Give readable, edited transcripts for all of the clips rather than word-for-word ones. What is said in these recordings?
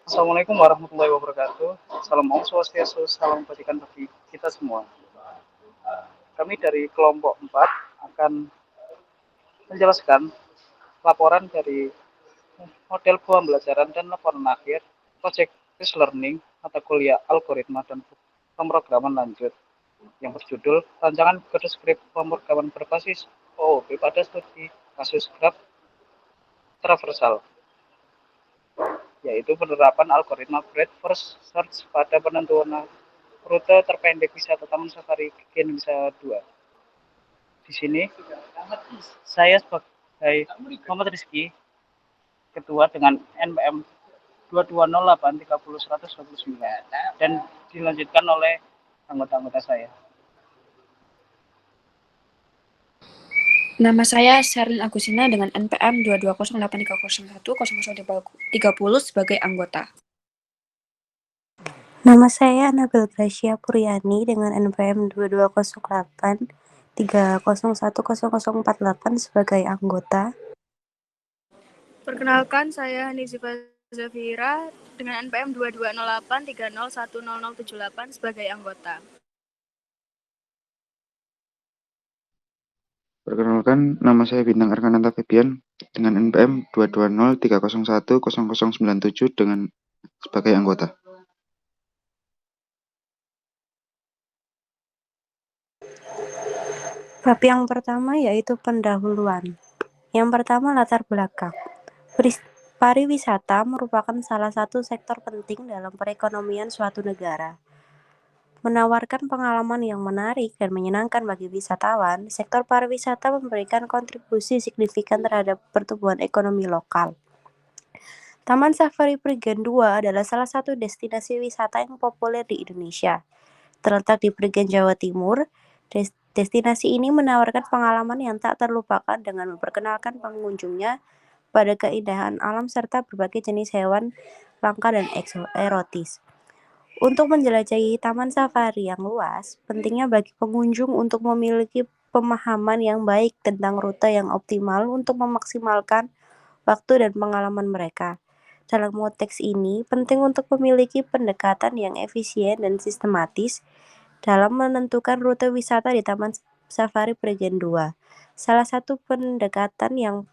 Assalamualaikum warahmatullahi wabarakatuh. Salam Om Swastiastu, salam kebajikan bagi kita semua. Kami dari kelompok 4 akan menjelaskan laporan dari model pembelajaran dan laporan akhir Project Based Learning mata kuliah algoritma dan pemrograman lanjut yang berjudul Rancangan Kode Skrip Pemrograman Berbasis OOP pada Studi Kasus Graph Traversal, yaitu penerapan algoritma breadth first search pada penentuan rute terpendek wisata Taman Safari Indonesia 2. Di sini saya sebagai Muhammad Rizky, ketua dengan NPM 220830129 dan dilanjutkan oleh anggota-anggota saya. Nama saya Sherlyn Agustina dengan NPM 22083010030 sebagai anggota. Nama saya Anabel Gracia Puryani dengan NPM 220830100048 sebagai anggota. Perkenalkan, saya Nizifa Zafira dengan NPM 220830100078 sebagai anggota. Perkenalkan, nama saya Bintang Arkananta Febian dengan NPM 22030100097 dengan sebagai anggota. Bab yang pertama yaitu pendahuluan. Yang pertama, latar belakang. Pariwisata merupakan salah satu sektor penting dalam perekonomian suatu negara. Menawarkan pengalaman yang menarik dan menyenangkan bagi wisatawan, sektor pariwisata memberikan kontribusi signifikan terhadap pertumbuhan ekonomi lokal. Taman Safari Prigen 2 adalah salah satu destinasi wisata yang populer di Indonesia. Terletak di Prigen, Jawa Timur, destinasi ini menawarkan pengalaman yang tak terlupakan dengan memperkenalkan pengunjungnya pada keindahan alam serta berbagai jenis hewan langka dan erotis. Untuk menjelajahi taman safari yang luas, pentingnya bagi pengunjung untuk memiliki pemahaman yang baik tentang rute yang optimal untuk memaksimalkan waktu dan pengalaman mereka. Dalam konteks ini, penting untuk memiliki pendekatan yang efisien dan sistematis dalam menentukan rute wisata di Taman Safari Prigen 2. Salah satu pendekatan yang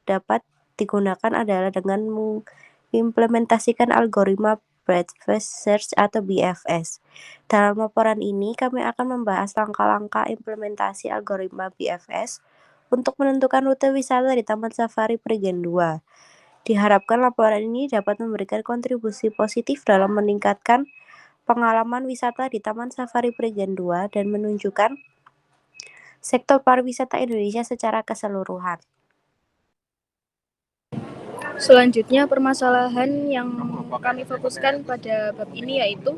dapat digunakan adalah dengan mengimplementasikan algoritma Breadth First Search atau BFS. Dalam laporan ini, kami akan membahas langkah-langkah implementasi algoritma BFS untuk menentukan rute wisata di Taman Safari Prigen 2. Diharapkan laporan ini dapat memberikan kontribusi positif dalam meningkatkan pengalaman wisata di Taman Safari Prigen 2 dan menunjukkan sektor pariwisata Indonesia secara keseluruhan. Selanjutnya, permasalahan yang kami fokuskan pada bab ini yaitu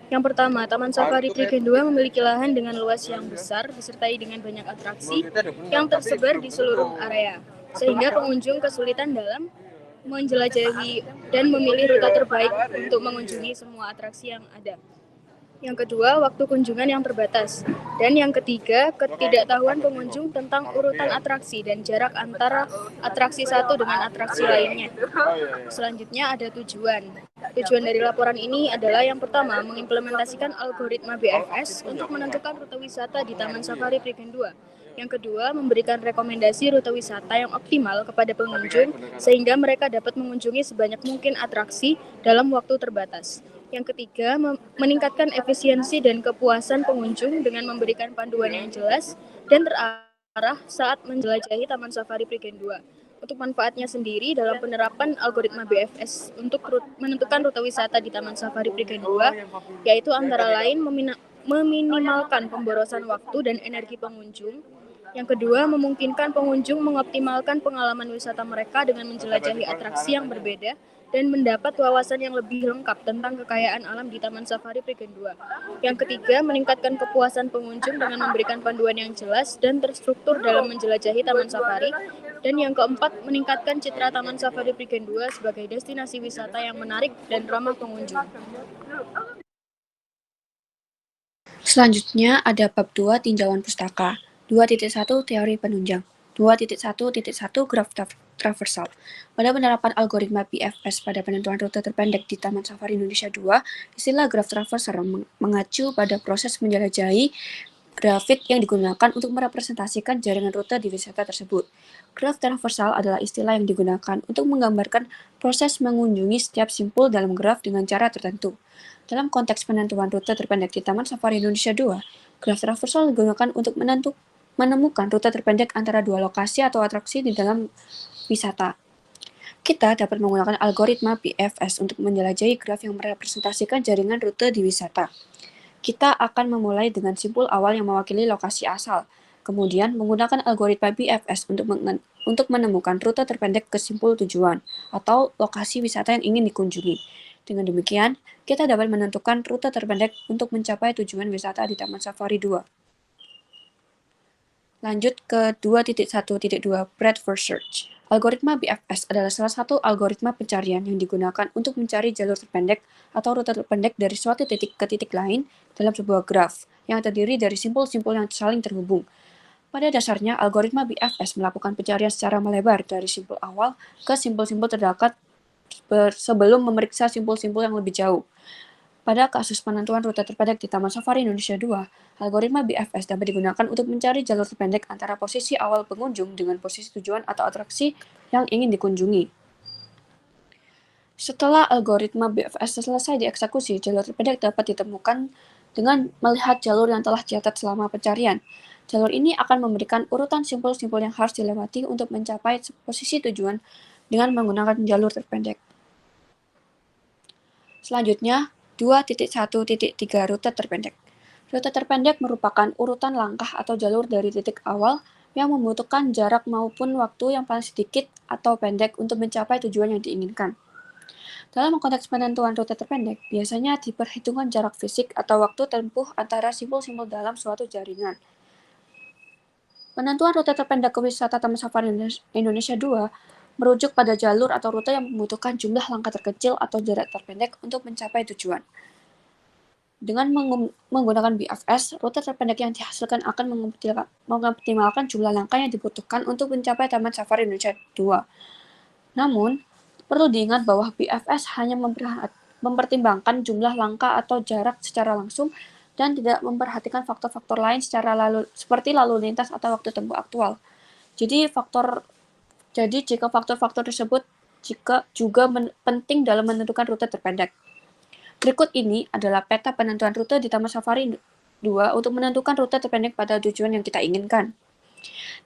yang pertama, Taman Safari Prigen 2 memiliki lahan dengan luas yang besar disertai dengan banyak atraksi yang tersebar di seluruh area, sehingga pengunjung kesulitan dalam menjelajahi dan memilih rute terbaik untuk mengunjungi semua atraksi yang ada. Yang kedua, waktu kunjungan yang terbatas. Dan yang ketiga, ketidaktahuan pengunjung tentang urutan atraksi dan jarak antara atraksi satu dengan atraksi lainnya. Selanjutnya ada tujuan. Tujuan dari laporan ini adalah yang pertama, mengimplementasikan algoritma BFS untuk menentukan rute wisata di Taman Safari Prigen 2. Yang kedua, memberikan rekomendasi rute wisata yang optimal kepada pengunjung sehingga mereka dapat mengunjungi sebanyak mungkin atraksi dalam waktu terbatas. Yang ketiga, meningkatkan efisiensi dan kepuasan pengunjung dengan memberikan panduan yang jelas dan terarah saat menjelajahi Taman Safari Prigen 2. Untuk manfaatnya sendiri dalam penerapan algoritma BFS untuk menentukan rute wisata di Taman Safari Prigen 2, yaitu antara lain meminimalkan pemborosan waktu dan energi pengunjung. Yang kedua, memungkinkan pengunjung mengoptimalkan pengalaman wisata mereka dengan menjelajahi atraksi yang berbeda dan mendapat wawasan yang lebih lengkap tentang kekayaan alam di Taman Safari Prigen 2. Yang ketiga, meningkatkan kepuasan pengunjung dengan memberikan panduan yang jelas dan terstruktur dalam menjelajahi Taman Safari. Dan yang keempat, meningkatkan citra Taman Safari Prigen 2 sebagai destinasi wisata yang menarik dan ramah pengunjung. Selanjutnya ada bab 2 tinjauan pustaka. 2.1 teori penunjang. 2.1.1 graph traversal. Pada penerapan algoritma BFS pada penentuan rute terpendek di Taman Safari Indonesia 2, istilah graph traversal mengacu pada proses menjelajahi grafik yang digunakan untuk merepresentasikan jaringan rute di wisata tersebut. Graph traversal adalah istilah yang digunakan untuk menggambarkan proses mengunjungi setiap simpul dalam graf dengan cara tertentu. Dalam konteks penentuan rute terpendek di Taman Safari Indonesia 2, graph traversal digunakan untuk menemukan rute terpendek antara dua lokasi atau atraksi di dalam wisata. Kita dapat menggunakan algoritma BFS untuk menjelajahi graf yang merepresentasikan jaringan rute di wisata. Kita akan memulai dengan simpul awal yang mewakili lokasi asal, kemudian menggunakan algoritma BFS untuk menemukan rute terpendek ke simpul tujuan atau lokasi wisata yang ingin dikunjungi. Dengan demikian, kita dapat menentukan rute terpendek untuk mencapai tujuan wisata di Taman Safari 2. Lanjut ke 2.1.2 Breadth First Search. Algoritma BFS adalah salah satu algoritma pencarian yang digunakan untuk mencari jalur terpendek atau rute terpendek dari suatu titik ke titik lain dalam sebuah graf yang terdiri dari simpul-simpul yang saling terhubung. Pada dasarnya, algoritma BFS melakukan pencarian secara melebar dari simpul awal ke simpul-simpul terdekat sebelum memeriksa simpul-simpul yang lebih jauh. Pada kasus penentuan rute terpendek di Taman Safari Indonesia 2, algoritma BFS dapat digunakan untuk mencari jalur terpendek antara posisi awal pengunjung dengan posisi tujuan atau atraksi yang ingin dikunjungi. Setelah algoritma BFS selesai dieksekusi, jalur terpendek dapat ditemukan dengan melihat jalur yang telah dicatat selama pencarian. Jalur ini akan memberikan urutan simpul-simpul yang harus dilewati untuk mencapai posisi tujuan dengan menggunakan jalur terpendek. Selanjutnya, 2.1.3 Rute terpendek. Rute terpendek merupakan urutan langkah atau jalur dari titik awal yang membutuhkan jarak maupun waktu yang paling sedikit atau pendek untuk mencapai tujuan yang diinginkan. Dalam konteks penentuan rute terpendek, biasanya diperhitungkan jarak fisik atau waktu tempuh antara simpul-simpul dalam suatu jaringan. Penentuan rute terpendek ke wisata Taman Safari Indonesia 2 merujuk pada jalur atau rute yang membutuhkan jumlah langkah terkecil atau jarak terpendek untuk mencapai tujuan. Dengan menggunakan BFS, rute terpendek yang dihasilkan akan mengoptimalkan jumlah langkah yang dibutuhkan untuk mencapai Taman Safari Indonesia 2. Namun, perlu diingat bahwa BFS hanya mempertimbangkan jumlah langkah atau jarak secara langsung dan tidak memperhatikan faktor-faktor lain seperti lalu lintas atau waktu tempuh aktual. Jadi jika faktor-faktor tersebut juga penting dalam menentukan rute terpendek. Berikut ini adalah peta penentuan rute di Taman Safari 2 untuk menentukan rute terpendek pada tujuan yang kita inginkan.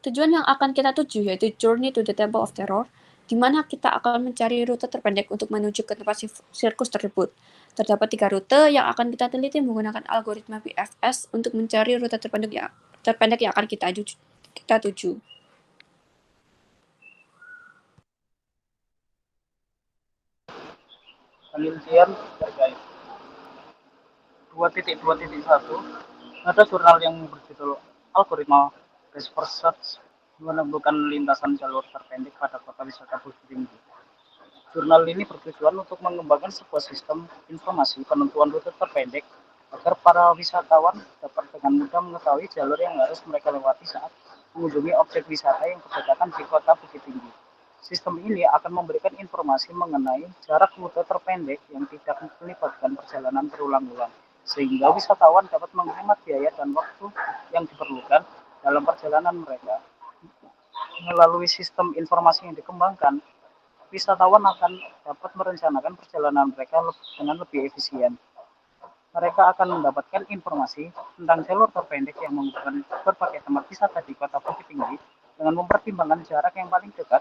Tujuan yang akan kita tuju yaitu Journey to the Temple of Terror, di mana kita akan mencari rute terpendek untuk menuju ke tempat sirkus tersebut. Terdapat 3 rute yang akan kita teliti menggunakan algoritma BFS untuk mencari rute terpendek yang akan kita tuju. Penelitian terkait 2.2.1 ada jurnal yang berjudul Algoritma Best First Search menemukan lintasan jalur terpendek pada kota wisata Bukit Tinggi. Jurnal ini bertujuan untuk mengembangkan sebuah sistem informasi penentuan rute terpendek agar para wisatawan dapat dengan mudah mengetahui jalur yang harus mereka lewati saat mengunjungi objek wisata yang berdekatan di kota Bukit Tinggi. Sistem ini akan memberikan informasi mengenai jarak rute terpendek yang tidak melibatkan perjalanan berulang-ulang, sehingga wisatawan dapat menghemat biaya dan waktu yang diperlukan dalam perjalanan mereka. Melalui sistem informasi yang dikembangkan, wisatawan akan dapat merencanakan perjalanan mereka dengan lebih efisien. Mereka akan mendapatkan informasi tentang jalur terpendek yang menghubungkan berbagai tempat wisata di kota Bukit Tinggi dengan mempertimbangkan jarak yang paling dekat.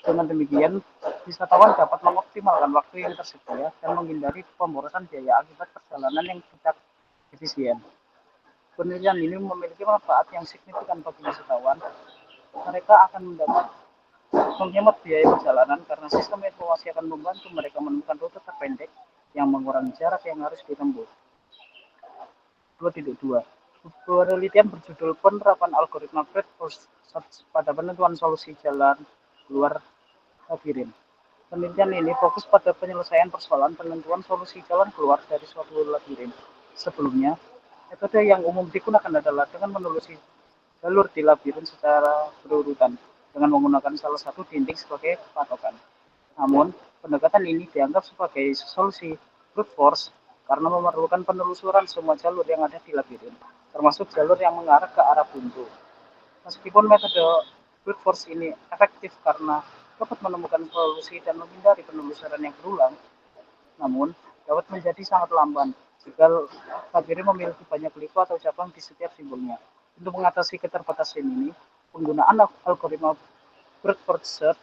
Dengan demikian, wisatawan dapat mengoptimalkan waktu yang tersedia dan menghindari pemborosan biaya akibat perjalanan yang tidak efisien. Penelitian ini memiliki manfaat yang signifikan bagi wisatawan. Mereka akan mendapat menghemat biaya perjalanan karena sistem informasi akan membantu mereka menemukan rute terpendek yang mengurangi jarak yang harus ditempuh. 2.2 Penelitian berjudul Penerapan Algoritma Breadth First Search pada penentuan solusi jalan keluar labirin. Penelitian ini fokus pada penyelesaian persoalan penentuan solusi jalan keluar dari suatu labirin. Sebelumnya, metode yang umum digunakan adalah dengan menelusuri jalur di labirin secara berurutan. dengan menggunakan salah satu dinding sebagai patokan. Namun, pendekatan ini dianggap sebagai solusi brute force karena memerlukan penelusuran semua jalur yang ada di labirin, termasuk jalur yang mengarah ke arah buntu. Meskipun metode brute force ini efektif karena dapat menemukan solusi dan menghindari penelusuran yang berulang, namun dapat menjadi sangat lamban jika labirin memiliki banyak liku atau cabang di setiap simbolnya. Untuk mengatasi keterbatasan ini, penggunaan algoritma brute force search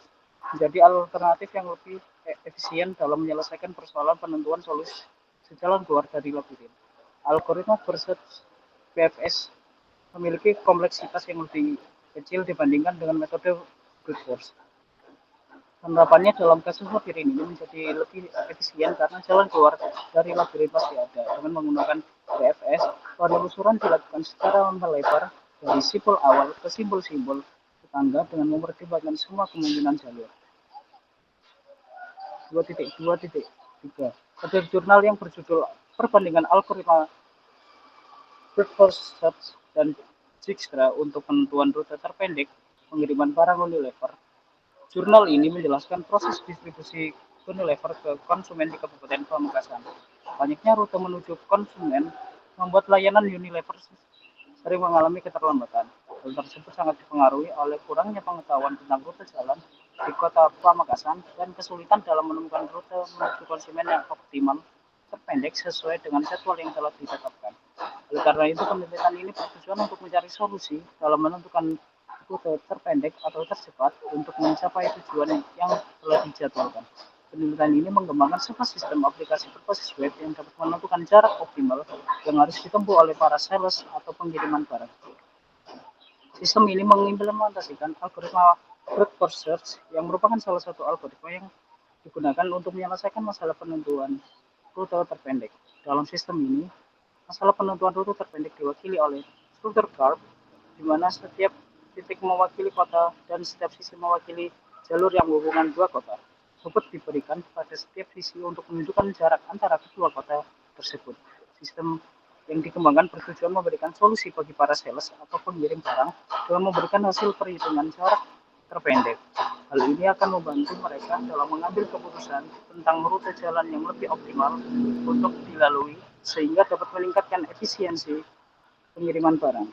menjadi alternatif yang lebih efisien dalam menyelesaikan persoalan penentuan solusi sejalan keluar dari labirin. Algoritma brute search BFS memiliki kompleksitas yang lebih kecil dibandingkan dengan metode brute force. Penerapannya dalam kasus labirin ini menjadi lebih efisien karena jalan keluar dari labirin pasti ada. Dengan menggunakan BFS, penelusuran dilakukan secara melebar dari simbol awal ke simbol-simbol tetangga dengan mempertimbangkan semua kemungkinan jalur. 2.2.3 Pada jurnal yang berjudul Perbandingan Algoritma Brute Force Search dan Dijkstra untuk penentuan rute terpendek pengiriman barang Unilever. Jurnal ini menjelaskan proses distribusi Unilever ke konsumen di Kabupaten Pamekasan. Banyaknya rute menuju konsumen membuat layanan Unilever sering mengalami keterlambatan. Hal tersebut sangat dipengaruhi oleh kurangnya pengetahuan tentang rute jalan di Kota Pamekasan dan kesulitan dalam menemukan rute menuju konsumen yang optimal terpendek sesuai dengan jadwal yang telah ditetapkan. Oleh karena itu, penelitian ini bertujuan untuk mencari solusi dalam menentukan rute terpendek atau tercepat untuk mencapai tujuan yang telah dijadwalkan. Penelitian ini mengembangkan sebuah sistem aplikasi berbasis web yang dapat menentukan jarak optimal yang harus ditempuh oleh para sales atau pengiriman barang. Sistem ini mengimplementasikan algoritma brute force search yang merupakan salah satu algoritma yang digunakan untuk menyelesaikan masalah penentuan rute terpendek. Dalam sistem ini, masalah penentuan rute terpendek diwakili oleh struktur curve, di mana setiap titik mewakili kota dan setiap sisi mewakili jalur yang menghubungkan dua kota. Bobot diberikan pada setiap sisi untuk menunjukkan jarak antara kedua kota tersebut. Sistem yang dikembangkan bertujuan memberikan solusi bagi para sales atau pengirim barang dengan memberikan hasil perhitungan jarak terpendek. Hal ini akan membantu mereka dalam mengambil keputusan tentang rute jalan yang lebih optimal untuk dilalui sehingga dapat meningkatkan efisiensi pengiriman barang.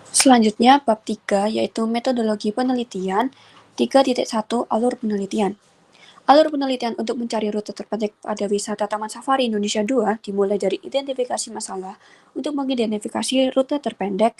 Selanjutnya, bab 3, yaitu metodologi penelitian. 3.1 Alur penelitian. Alur penelitian untuk mencari rute terpendek pada wisata Taman Safari Indonesia 2 dimulai dari identifikasi masalah untuk mengidentifikasi rute terpendek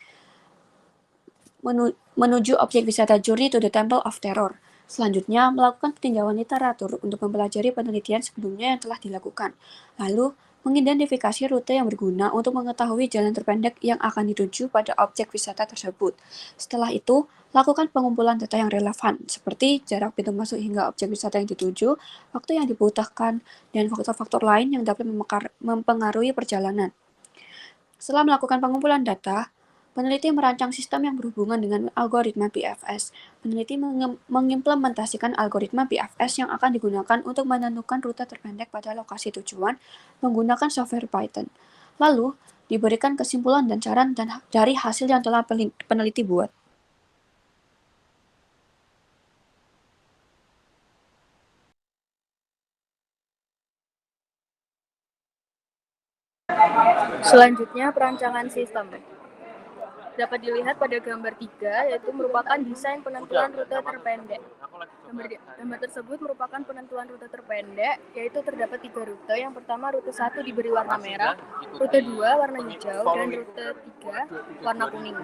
menuju objek wisata Journey to the Temple of Terror. Selanjutnya, melakukan peninjauan literatur untuk mempelajari penelitian sebelumnya yang telah dilakukan. Lalu, mengidentifikasi rute yang berguna untuk mengetahui jalan terpendek yang akan dituju pada objek wisata tersebut. Setelah itu, lakukan pengumpulan data yang relevan, seperti jarak pintu masuk hingga objek wisata yang dituju, waktu yang dibutuhkan, dan faktor-faktor lain yang dapat mempengaruhi perjalanan. Setelah melakukan pengumpulan data, peneliti merancang sistem yang berhubungan dengan algoritma BFS. Peneliti mengimplementasikan algoritma BFS yang akan digunakan untuk menentukan rute terpendek pada lokasi tujuan menggunakan software Python. Lalu, diberikan kesimpulan dan saran dari hasil yang telah peneliti buat. Selanjutnya, perancangan sistem. Dapat dilihat pada gambar 3, yaitu merupakan desain penentuan rute terpendek. Gambar tersebut merupakan penentuan rute terpendek, yaitu terdapat 3 rute. Yang pertama, rute 1 diberi warna merah, rute 2 warna hijau, dan rute 3 warna kuning.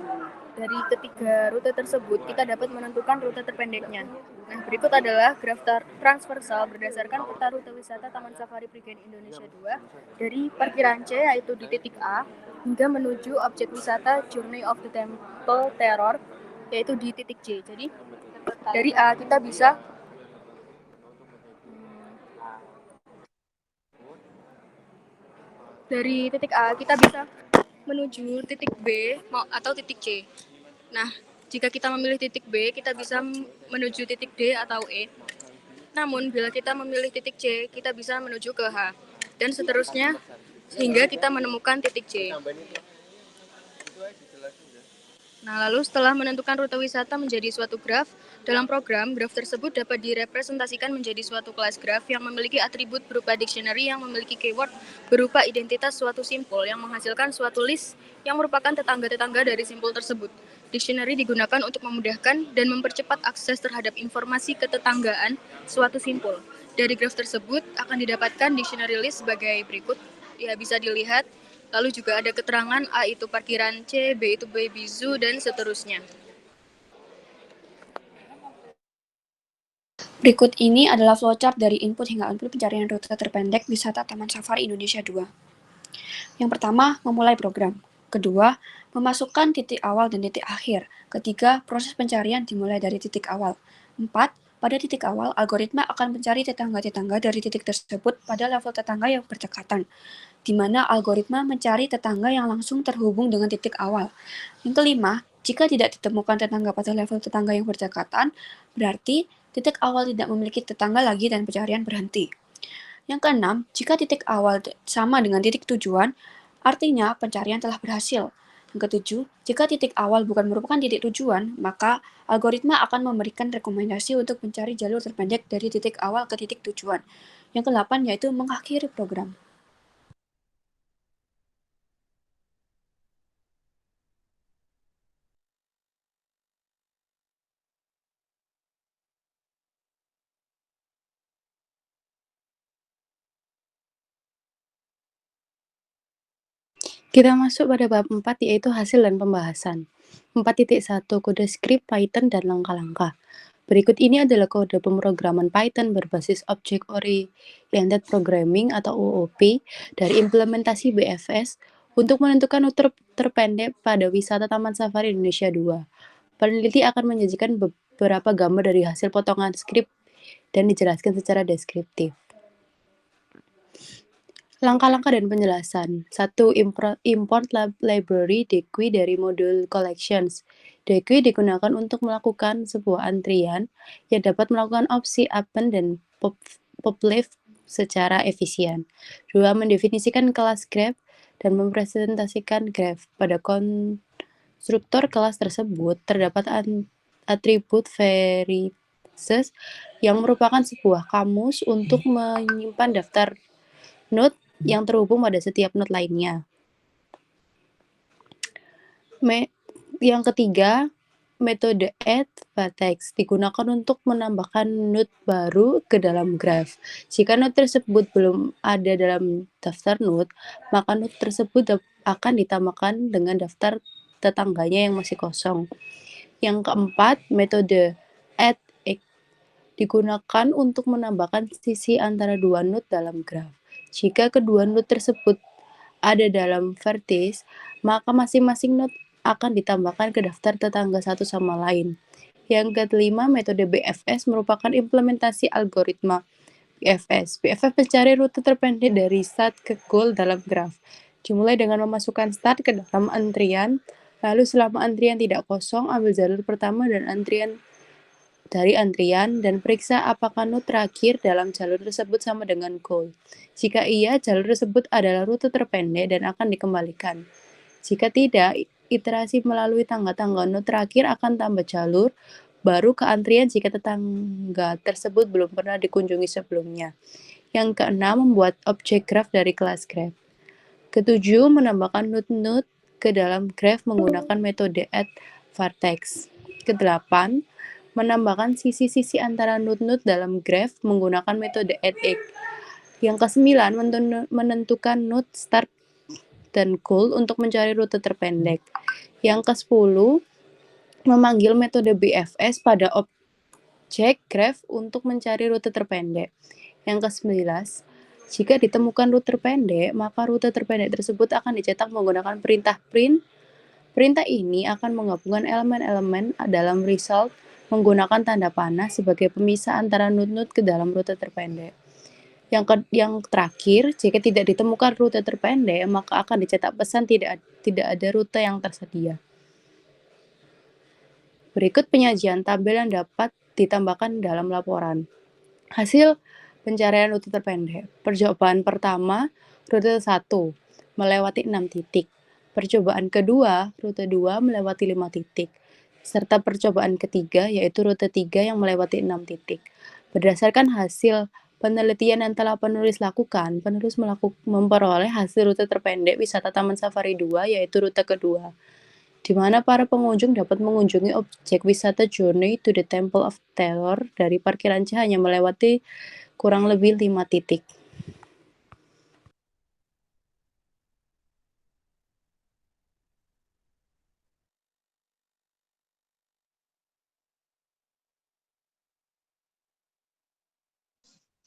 Dari ketiga rute tersebut, kita dapat menentukan rute terpendeknya. Nah, berikut adalah graf transversal berdasarkan peta rute wisata Taman Safari Prigen Indonesia 2 dari parkiran C, yaitu di titik A, hingga menuju objek wisata Journey of the Temple Terror, yaitu di titik C. Jadi, dari A kita bisa dari titik A kita bisa menuju titik B atau titik C. Nah, jika kita memilih titik B, kita bisa menuju titik D atau E. Namun, bila kita memilih titik C, kita bisa menuju ke H. Dan seterusnya, hingga kita menemukan titik C. Nah, lalu setelah menentukan rute wisata menjadi suatu graf, dalam program, graf tersebut dapat direpresentasikan menjadi suatu kelas graf yang memiliki atribut berupa dictionary yang memiliki keyword berupa identitas suatu simpul yang menghasilkan suatu list yang merupakan tetangga-tetangga dari simpul tersebut. Dictionary digunakan untuk memudahkan dan mempercepat akses terhadap informasi ketetanggaan suatu simpul. Dari graf tersebut akan didapatkan dictionary list sebagai berikut. Ya, bisa dilihat. Lalu juga ada keterangan A itu parkiran C, B itu baby zoo, dan seterusnya. Berikut ini adalah flowchart dari input hingga output pencarian rute terpendek wisata Taman Safari Indonesia 2. Yang pertama, memulai program. Kedua, memasukkan titik awal dan titik akhir. Ketiga, proses pencarian dimulai dari titik awal. 4. Pada titik awal, algoritma akan mencari tetangga-tetangga dari titik tersebut pada level tetangga yang berdekatan, di mana algoritma mencari tetangga yang langsung terhubung dengan titik awal. Yang kelima, jika tidak ditemukan tetangga pada level tetangga yang berdekatan, berarti titik awal tidak memiliki tetangga lagi dan pencarian berhenti. Yang keenam, jika titik awal sama dengan titik tujuan, artinya pencarian telah berhasil. Yang ketujuh, jika titik awal bukan merupakan titik tujuan, maka algoritma akan memberikan rekomendasi untuk mencari jalur terpendek dari titik awal ke titik tujuan. Yang kedelapan yaitu mengakhiri program. Kita masuk pada bab 4 yaitu hasil dan pembahasan. 4.1 Kode script Python dan langkah-langkah. Berikut ini adalah kode pemrograman Python berbasis Object Oriented Programming atau OOP dari implementasi BFS untuk menentukan rute terpendek pada wisata Taman Safari Indonesia 2. Peneliti akan menyajikan beberapa gambar dari hasil potongan skrip dan dijelaskan secara deskriptif. Langkah-langkah dan penjelasan. 1. Import library Deque dari modul collections. Deque digunakan untuk melakukan sebuah antrian yang dapat melakukan opsi append dan poplift secara efisien. 2. Mendefinisikan kelas graph dan mempresentasikan graph. Pada konstruktor kelas tersebut terdapat atribut vertices yang merupakan sebuah kamus untuk menyimpan daftar node yang terhubung pada setiap node lainnya. Yang ketiga, metode add vertex digunakan untuk menambahkan node baru ke dalam graph. Jika node tersebut belum ada dalam daftar node, maka node tersebut akan ditambahkan dengan daftar tetangganya yang masih kosong. Yang keempat, metode add digunakan untuk menambahkan sisi antara dua node dalam graph. Jika kedua node tersebut ada dalam vertex, maka masing-masing node akan ditambahkan ke daftar tetangga satu sama lain. Yang kelima, metode BFS merupakan implementasi algoritma BFS. BFS mencari rute terpendek dari start ke goal dalam graph. Dimulai dengan memasukkan start ke dalam antrian, lalu selama antrian tidak kosong, ambil jalur pertama dan dan periksa apakah node terakhir dalam jalur tersebut sama dengan goal. Jika iya, jalur tersebut adalah rute terpendek dan akan dikembalikan. Jika tidak, iterasi melalui tangga-tangga node terakhir akan tambah jalur baru ke antrian jika tetangga tersebut belum pernah dikunjungi sebelumnya. Yang keenam, membuat objek graph dari kelas graph. Ketujuh, menambahkan node-node ke dalam graph menggunakan metode add vertex. Kedelapan, menambahkan sisi-sisi antara node-node dalam graph menggunakan metode add-egg. Yang kesembilan, menentukan node start dan goal untuk mencari rute terpendek. Yang ke-10, memanggil metode BFS pada objek graph untuk mencari rute terpendek. Yang ke-11, jika ditemukan rute terpendek, maka rute terpendek tersebut akan dicetak menggunakan perintah print. Perintah ini akan menggabungkan elemen-elemen dalam result menggunakan tanda panah sebagai pemisah antara node-node ke dalam rute terpendek. Yang terakhir, jika tidak ditemukan rute terpendek, maka akan dicetak pesan tidak ada rute yang tersedia. Berikut penyajian tabel yang dapat ditambahkan dalam laporan. Hasil pencarian rute terpendek. Percobaan pertama, rute 1, melewati 6 titik. Percobaan kedua, rute 2 melewati 5 titik, serta percobaan ketiga yaitu rute 3 yang melewati 6 titik. Berdasarkan hasil penelitian yang telah penulis lakukan, penulis memperoleh hasil rute terpendek wisata Taman Safari 2 yaitu rute kedua, di mana para pengunjung dapat mengunjungi objek wisata Journey to the Temple of Terror dari parkiran C hanya melewati kurang lebih 5 titik.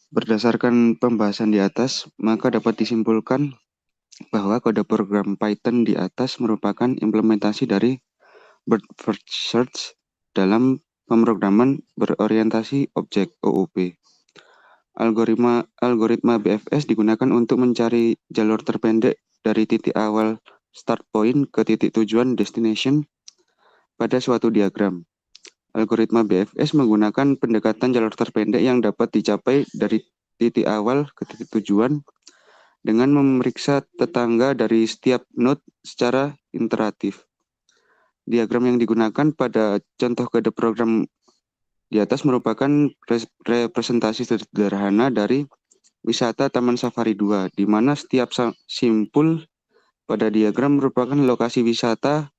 Berdasarkan pembahasan di atas, maka dapat disimpulkan bahwa kode program Python di atas merupakan implementasi dari Bird First Search dalam pemrograman berorientasi objek OOP. Algoritma BFS digunakan untuk mencari jalur terpendek dari titik awal start point ke titik tujuan destination pada suatu diagram. Algoritma BFS menggunakan pendekatan jalur terpendek yang dapat dicapai dari titik awal ke titik tujuan dengan memeriksa tetangga dari setiap node secara iteratif. Diagram yang digunakan pada contoh kode program di atas merupakan representasi sederhana dari wisata Taman Safari 2, di mana setiap simpul pada diagram merupakan lokasi wisata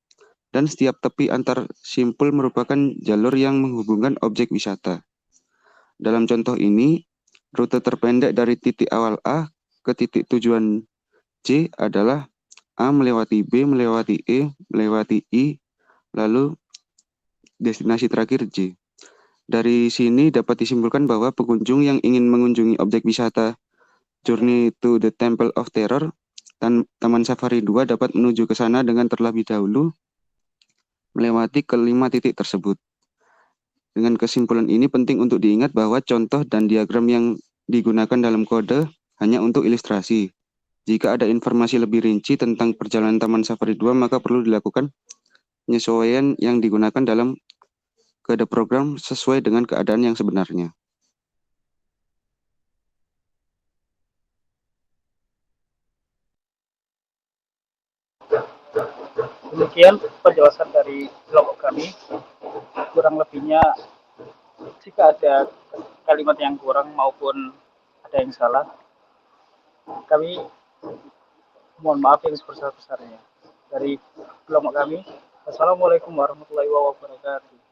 dan setiap tepi antar simpul merupakan jalur yang menghubungkan objek wisata. Dalam contoh ini, rute terpendek dari titik awal A ke titik tujuan C adalah A melewati B, melewati E, melewati I, lalu destinasi terakhir J. Dari sini dapat disimpulkan bahwa pengunjung yang ingin mengunjungi objek wisata Journey to the Temple of Terror Taman Safari 2 dapat menuju ke sana dengan terlebih dahulu melewati kelima titik tersebut. Dengan kesimpulan ini penting untuk diingat bahwa contoh dan diagram yang digunakan dalam kode hanya untuk ilustrasi. Jika ada informasi lebih rinci tentang perjalanan Taman Safari 2, maka perlu dilakukan penyesuaian yang digunakan dalam kode program sesuai dengan keadaan yang sebenarnya. Demikian penjelasan dari kelompok kami. Kurang lebihnya, jika ada kalimat yang kurang maupun ada yang salah, kami mohon maaf yang sebesar-besarnya. Dari kelompok kami, Assalamualaikum warahmatullahi wabarakatuh.